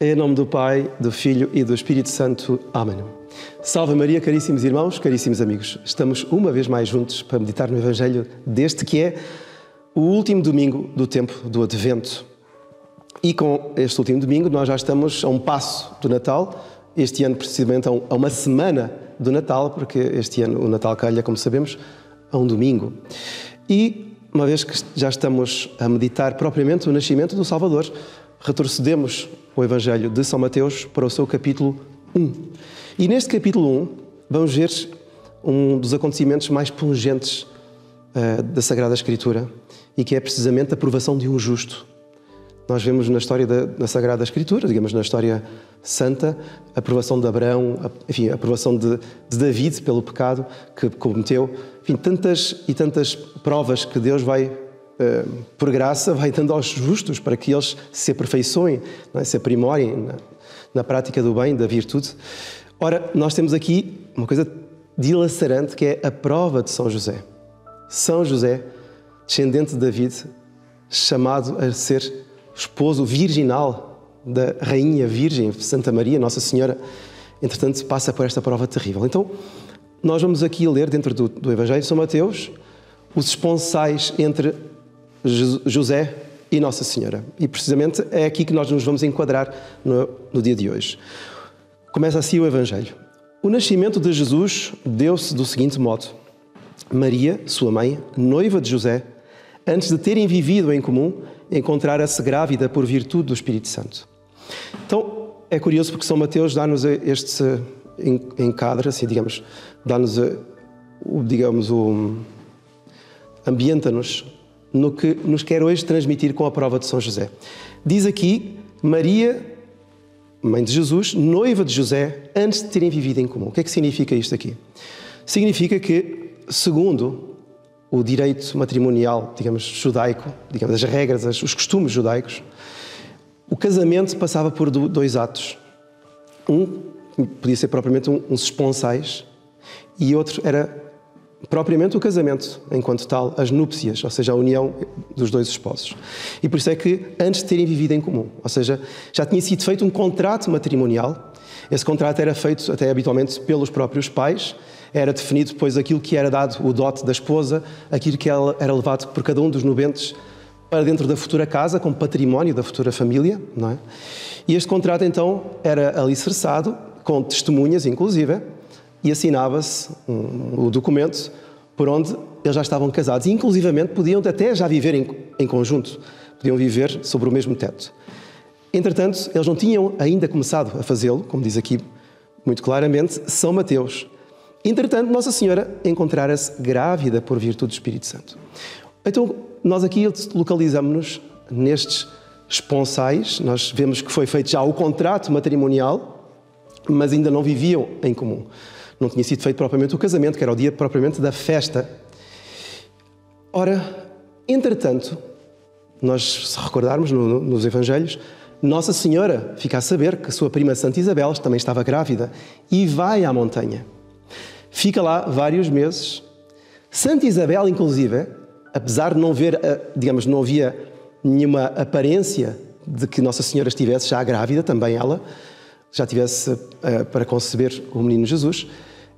Em nome do Pai, do Filho e do Espírito Santo. Amém. Salve Maria, caríssimos irmãos, caríssimos amigos. Estamos uma vez mais juntos para meditar no Evangelho deste que é o último domingo do tempo do Advento. E com este último domingo nós já estamos a um passo do Natal, este ano precisamente a uma semana do Natal, porque este ano o Natal calha, como sabemos, a um domingo. E uma vez que já estamos a meditar propriamente o nascimento do Salvador, retrocedemos o Evangelho de São Mateus para o seu capítulo 1. E neste capítulo 1 vamos ver um dos acontecimentos mais pungentes da Sagrada Escritura, e que é precisamente a provação de um justo. Nós vemos na história da Sagrada Escritura, digamos na história santa, a provação de Abraão, a provação de David pelo pecado que cometeu, enfim, tantas e tantas provas que Deus vai, por graça, vai dando aos justos para que eles se aperfeiçoem, não é? Se aprimorem na prática do bem, da virtude. Ora, nós temos aqui uma coisa dilacerante que é a prova de São José. São José, descendente de David, chamado a ser esposo virginal da Rainha Virgem, Santa Maria, Nossa Senhora, entretanto passa por esta prova terrível. Então, nós vamos aqui ler dentro do Evangelho de São Mateus os esponsais entre José e Nossa Senhora. E precisamente é aqui que nós nos vamos enquadrar no dia de hoje. Começa assim o Evangelho. O nascimento de Jesus deu-se do seguinte modo: Maria, sua mãe, noiva de José, antes de terem vivido em comum, encontrara-se grávida por virtude do Espírito Santo. Então, é curioso porque São Mateus dá-nos este enquadro, assim, digamos, dá-nos, ambienta-nos no que nos quer hoje transmitir com a prova de São José. Diz aqui, Maria, mãe de Jesus, noiva de José, antes de terem vivido em comum. O que é que significa isto aqui? Significa que, segundo o direito matrimonial, digamos, judaico, digamos, as regras, os costumes judaicos, o casamento passava por dois atos. Um podia ser propriamente uns esponsais e outro era propriamente o casamento, enquanto tal, as núpcias, ou seja, a união dos dois esposos. E por isso é que, antes de terem vivido em comum, ou seja, já tinha sido feito um contrato matrimonial. Esse contrato era feito até habitualmente pelos próprios pais, era definido depois aquilo que era dado, o dote da esposa, aquilo que era levado por cada um dos nobentes para dentro da futura casa, como património da futura família, não é? E este contrato, então, era alicerçado, com testemunhas, inclusive, e assinava-se o documento por onde eles já estavam casados. E, inclusivamente, podiam até já viver em conjunto, podiam viver sobre o mesmo teto. Entretanto, eles não tinham ainda começado a fazê-lo, como diz aqui muito claramente, São Mateus. Entretanto, Nossa Senhora encontrara-se grávida por virtude do Espírito Santo. Então, nós aqui localizamos-nos nestes esponsais. Nós vemos que foi feito já o contrato matrimonial, mas ainda não viviam em comum. Não tinha sido feito propriamente o casamento, que era o dia propriamente da festa. Ora, entretanto, nós, se recordarmos nos Evangelhos, Nossa Senhora fica a saber que a sua prima Santa Isabel também estava grávida e vai à montanha. Fica lá vários meses. Santa Isabel, inclusive, apesar de não ver, digamos, não havia nenhuma aparência de que Nossa Senhora estivesse já grávida, também ela já tivesse para conceber o menino Jesus,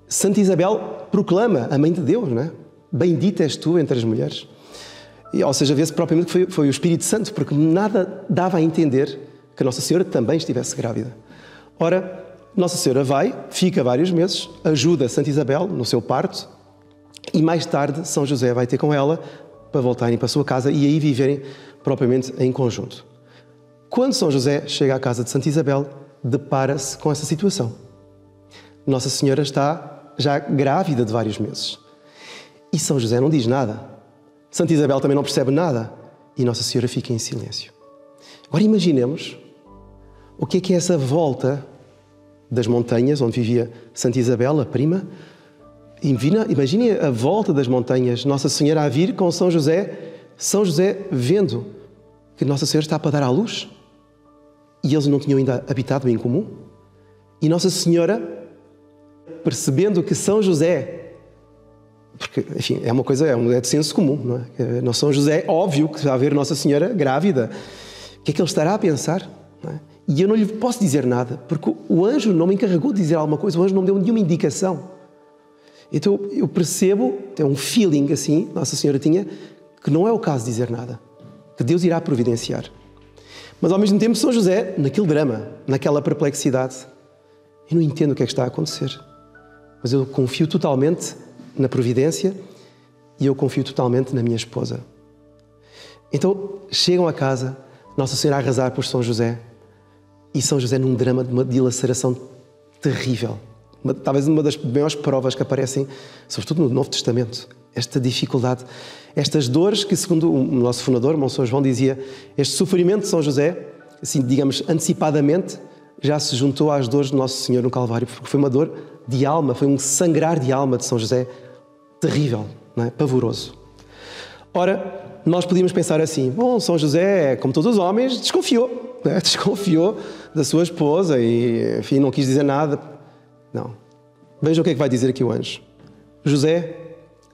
Santa Isabel proclama a Mãe de Deus, não é? Bendita és tu entre as mulheres. Ou seja, vê-se propriamente que foi o Espírito Santo, porque nada dava a entender que Nossa Senhora também estivesse grávida. Ora, Nossa Senhora vai, fica vários meses, ajuda Santa Isabel no seu parto e mais tarde São José vai ter com ela para voltarem para a sua casa e aí viverem propriamente em conjunto. Quando São José chega à casa de Santa Isabel, depara-se com essa situação. Nossa Senhora está já grávida de vários meses. E São José não diz nada. Santa Isabel também não percebe nada. E Nossa Senhora fica em silêncio. Agora imaginemos o que é essa volta das montanhas, onde vivia Santa Isabel, a prima. Imagine a volta das montanhas, Nossa Senhora a vir com São José vendo que Nossa Senhora está para dar à luz. E eles não tinham ainda habitado em comum. E Nossa Senhora, percebendo que São José, porque, enfim, é uma coisa, é de senso comum, não é? São José, óbvio que vai ver Nossa Senhora grávida. O que é que ele estará a pensar? Não é? E eu não lhe posso dizer nada, porque o anjo não me encarregou de dizer alguma coisa, o anjo não me deu nenhuma indicação. Então eu percebo, tem um feeling assim, Nossa Senhora tinha, que não é o caso de dizer nada, que Deus irá providenciar. Mas ao mesmo tempo São José, naquele drama, naquela perplexidade, eu não entendo o que é que está a acontecer. Mas eu confio totalmente na providência e eu confio totalmente na minha esposa. Então chegam a casa, Nossa Senhora a rezar por São José, e São José num drama de uma dilaceração terrível. Talvez uma das maiores provas que aparecem, sobretudo no Novo Testamento. Esta dificuldade, estas dores que, segundo o nosso fundador, Monsenhor João, dizia, este sofrimento de São José, assim, digamos, antecipadamente, já se juntou às dores do Nosso Senhor no Calvário, porque foi uma dor de alma, foi um sangrar de alma de São José terrível, não é? Pavoroso. Ora, nós podíamos pensar assim, bom, São José, como todos os homens, desconfiou, não é? Desconfiou da sua esposa e, enfim, não quis dizer nada. Não. Vejam o que é que vai dizer aqui o anjo. José,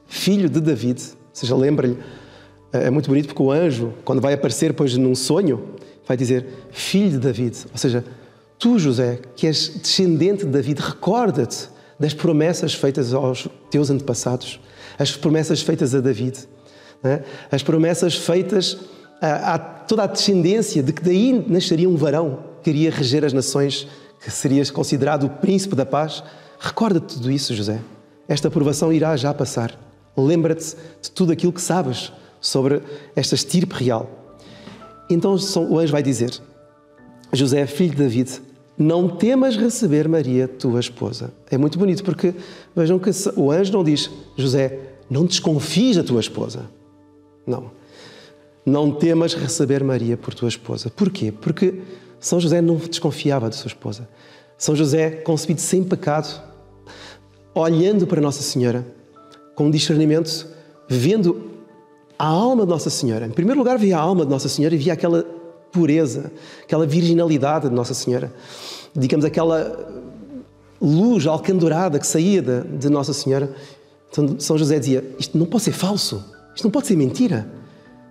filho de David, ou seja, lembra-lhe, é muito bonito porque o anjo, quando vai aparecer depois num sonho, vai dizer, filho de David, ou seja, tu, José, que és descendente de David, recorda-te das promessas feitas aos teus antepassados, as promessas feitas a David, né? As promessas feitas a toda a descendência de que daí nasceria um varão que iria reger as nações, que seria considerado o príncipe da paz. Recorda-te de tudo isso, José. Esta provação irá já passar. Lembra-te de tudo aquilo que sabes sobre esta estirpe real. Então o anjo vai dizer, José, filho de David, não temas receber Maria, tua esposa. É muito bonito porque, vejam que o anjo não diz, José, não desconfies da tua esposa. Não. Não temas receber Maria por tua esposa. Porquê? Porque São José não desconfiava de sua esposa. São José, concebido sem pecado, olhando para Nossa Senhora, com discernimento, vendo a alma de Nossa Senhora. Em primeiro lugar, via a alma de Nossa Senhora e via aquela pureza, aquela virginalidade de Nossa Senhora. Digamos, aquela luz alcandourada que saía de Nossa Senhora. Então, São José dizia, isto não pode ser falso, isto não pode ser mentira.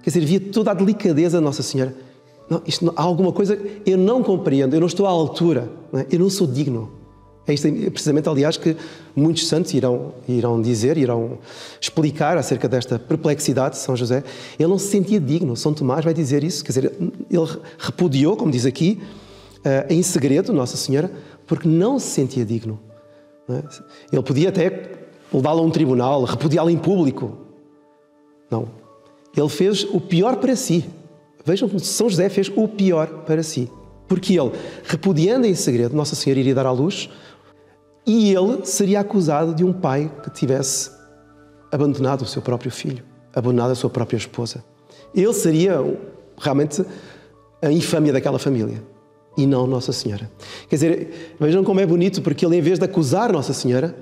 Quer dizer, via toda a delicadeza de Nossa Senhora. Não, há alguma coisa que eu não compreendo, eu não estou à altura, não é? Eu não sou digno. É isto precisamente, aliás, que muitos santos irão dizer, irão explicar acerca desta perplexidade de São José. Ele não se sentia digno. São Tomás vai dizer isso. Quer dizer, ele repudiou, como diz aqui, em segredo Nossa Senhora, porque não se sentia digno. Não é? Ele podia até levá-la a um tribunal, repudiá-la em público. Não. Ele fez o pior para si. Vejam como São José fez o pior para si. Porque ele, repudiando em segredo, Nossa Senhora iria dar à luz e ele seria acusado de um pai que tivesse abandonado o seu próprio filho, abandonado a sua própria esposa. Ele seria realmente a infâmia daquela família e não Nossa Senhora. Quer dizer, vejam como é bonito, porque ele, em vez de acusar Nossa Senhora,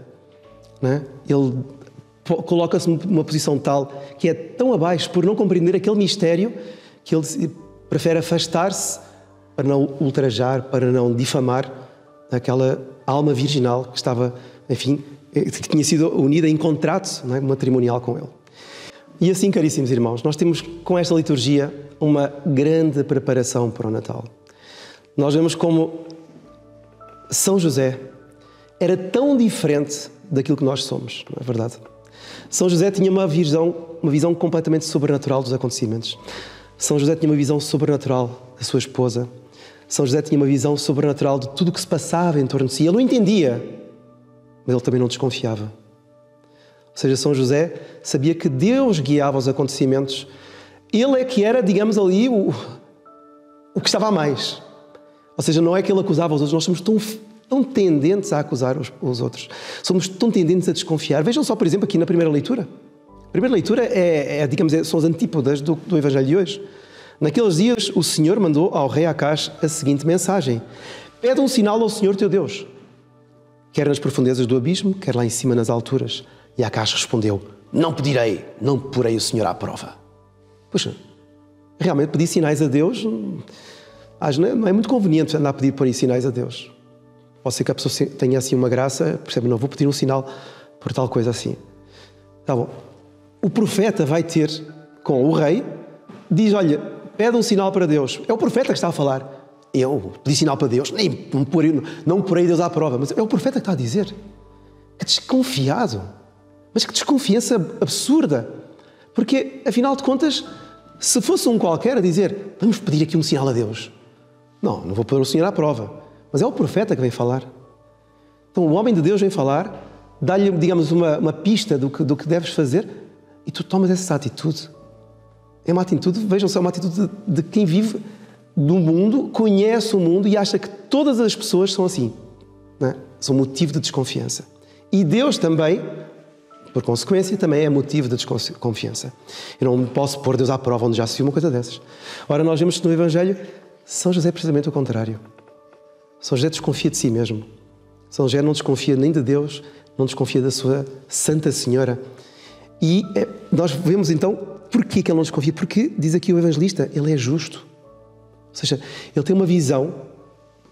né, ele coloca-se numa posição tal que é tão abaixo por não compreender aquele mistério que ele prefere afastar-se para não ultrajar, para não difamar aquela alma virginal que estava, enfim, que tinha sido unida em contrato, não é, matrimonial com ele. E assim, caríssimos irmãos, nós temos com esta liturgia uma grande preparação para o Natal. Nós vemos como São José era tão diferente daquilo que nós somos, não é verdade? São José tinha uma visão completamente sobrenatural dos acontecimentos. São José tinha uma visão sobrenatural da sua esposa. São José tinha uma visão sobrenatural de tudo o que se passava em torno de si. Ele não entendia, mas ele também não desconfiava. Ou seja, São José sabia que Deus guiava os acontecimentos. Ele é que era, digamos ali, o que estava a mais. Ou seja, não é que ele acusava os outros, nós somos tão tendentes a acusar os outros. Somos tão tendentes a desconfiar. Vejam só, por exemplo, aqui na primeira leitura. A primeira leitura são as antípodas do Evangelho de hoje. Naqueles dias, o Senhor mandou ao rei Acaz a seguinte mensagem: pede um sinal ao Senhor teu Deus, quer nas profundezas do abismo, quer lá em cima nas alturas. E Acaz respondeu: não pedirei, não porei o Senhor à prova. Puxa, realmente pedir sinais a Deus, não é muito conveniente andar a pedir por aí sinais a Deus. Pode ser que a pessoa tenha assim uma graça, percebe, não vou pedir um sinal por tal coisa assim. Tá bom. O profeta vai ter com o rei, diz, olha, pede um sinal para Deus. É o profeta que está a falar. eu pedi sinal para Deus, nem não porei Deus à prova. Mas é o profeta que está a dizer. Que desconfiado. Mas que desconfiança absurda. Porque, afinal de contas, se fosse um qualquer a dizer, vamos pedir aqui um sinal a Deus. Não vou pôr o Senhor à prova. Mas é o profeta que vem falar. Então o homem de Deus vem falar, dá-lhe, digamos, uma pista do que deves fazer e tu tomas essa atitude. É uma atitude, vejam só, uma atitude de quem vive do mundo, conhece o mundo e acha que todas as pessoas são assim. Não é? São motivo de desconfiança. E Deus também, por consequência, também é motivo de desconfiança. Eu não posso pôr Deus à prova onde já se viu uma coisa dessas. Ora, nós vemos no Evangelho, São José é precisamente o contrário. São José desconfia de si mesmo. São José não desconfia nem de Deus, não desconfia da sua Santa Senhora. E nós vemos então, porquê que ele não desconfia? Porque, diz aqui o evangelista, ele é justo. Ou seja, ele tem uma visão,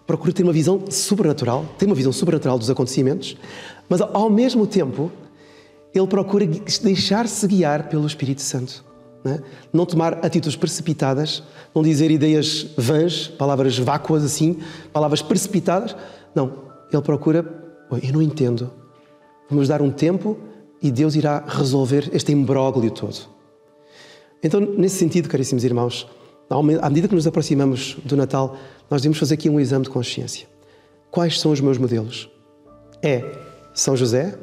procura ter uma visão sobrenatural, tem uma visão sobrenatural dos acontecimentos, mas ao mesmo tempo, ele procura deixar-se guiar pelo Espírito Santo. Não tomar atitudes precipitadas, não dizer ideias vãs, palavras vácuas assim, palavras precipitadas. Não, ele procura, eu não entendo, vamos dar um tempo e Deus irá resolver este imbróglio todo. Então, nesse sentido, caríssimos irmãos, à medida que nos aproximamos do Natal, nós devemos fazer aqui um exame de consciência. Quais são os meus modelos? É São José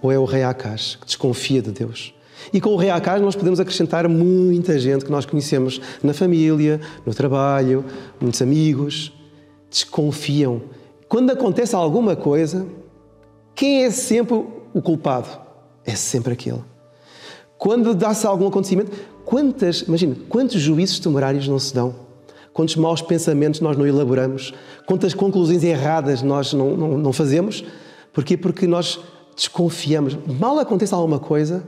ou é o rei Acaz, que desconfia de Deus? E com o rei Acaz nós podemos acrescentar muita gente que nós conhecemos na família, no trabalho, muitos amigos, desconfiam. Quando acontece alguma coisa, quem é sempre o culpado? É sempre aquele. Quando dá-se algum acontecimento, quantos juízos temerários não se dão? Quantos maus pensamentos nós não elaboramos? Quantas conclusões erradas nós não fazemos? Porquê? Porque nós desconfiamos. Mal acontece alguma coisa,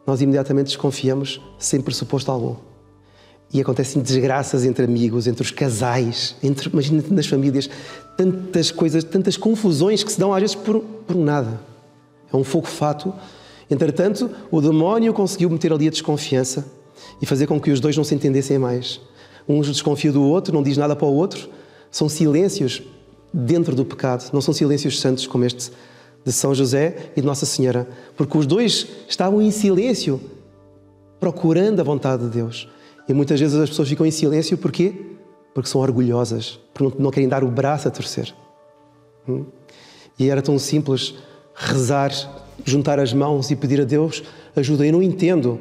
nós imediatamente desconfiamos sem pressuposto algum. E acontecem desgraças entre amigos, entre os casais, imagina nas famílias, tantas coisas, tantas confusões que se dão às vezes por nada. É um fogo fato. Entretanto, o demónio conseguiu meter ali a desconfiança e fazer com que os dois não se entendessem mais. Um desconfia do outro, não diz nada para o outro. São silêncios dentro do pecado, não são silêncios santos como este de São José e de Nossa Senhora, porque os dois estavam em silêncio, procurando a vontade de Deus. E muitas vezes as pessoas ficam em silêncio, porquê? Porque são orgulhosas, porque não querem dar o braço a torcer. E era tão simples rezar, juntar as mãos e pedir a Deus ajuda. Eu não entendo,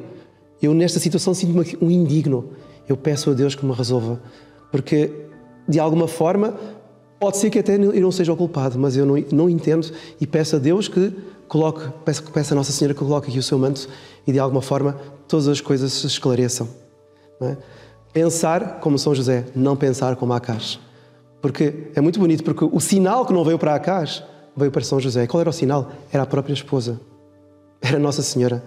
eu nesta situação sinto-me um indigno. Eu peço a Deus que me resolva, porque de alguma forma pode ser que até eu não seja o culpado, mas eu não entendo e peço a Deus que peço a Nossa Senhora que coloque aqui o seu manto e de alguma forma todas as coisas se esclareçam. Não é? Pensar como São José, não pensar como Acaz. Porque é muito bonito, porque o sinal que não veio para Acaz veio para São José. E qual era o sinal? Era a própria esposa. Era Nossa Senhora,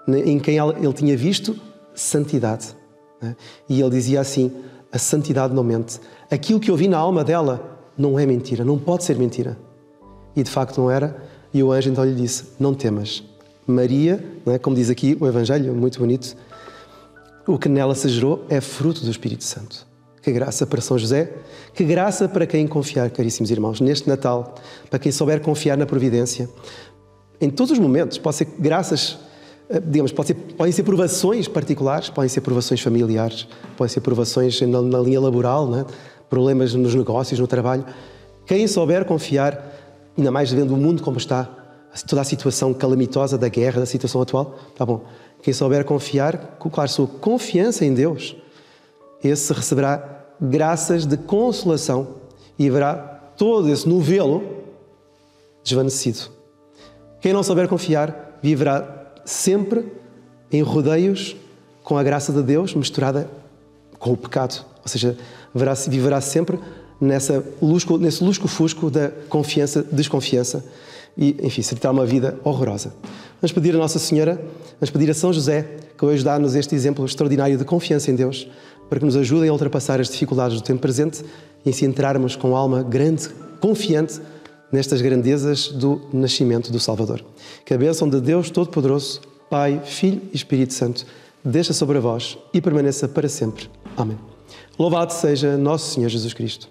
em quem ele tinha visto santidade. É? E ele dizia assim, a santidade não mente. Aquilo que eu vi na alma dela não é mentira, não pode ser mentira. E de facto não era. E o anjo então lhe disse, não temas. Maria, não é? Como diz aqui o Evangelho, muito bonito, o que nela se gerou é fruto do Espírito Santo. Que graça para São José, que graça para quem confiar, caríssimos irmãos, neste Natal, para quem souber confiar na providência. Em todos os momentos, pode ser graças, digamos, podem ser provações particulares, podem ser provações familiares, podem ser provações na linha laboral, não é? Problemas nos negócios, no trabalho. Quem souber confiar, ainda mais vendo o mundo como está, toda a situação calamitosa da guerra, da situação atual, está bom. Quem souber confiar, colocar sua confiança em Deus, esse receberá graças de consolação e verá todo esse novelo desvanecido. Quem não souber confiar, viverá sempre em rodeios com a graça de Deus misturada com o pecado. Ou seja, viverá sempre nesse lusco-fusco da confiança, desconfiança e, enfim, se terá uma vida horrorosa. Vamos pedir a Nossa Senhora, vamos pedir a São José, que hoje dá-nos este exemplo extraordinário de confiança em Deus, para que nos ajudem a ultrapassar as dificuldades do tempo presente e assim entrarmos com alma grande, confiante, nestas grandezas do nascimento do Salvador. Que a bênção de Deus Todo-Poderoso, Pai, Filho e Espírito Santo, desça sobre vós e permaneça para sempre. Amém. Louvado seja nosso Senhor Jesus Cristo.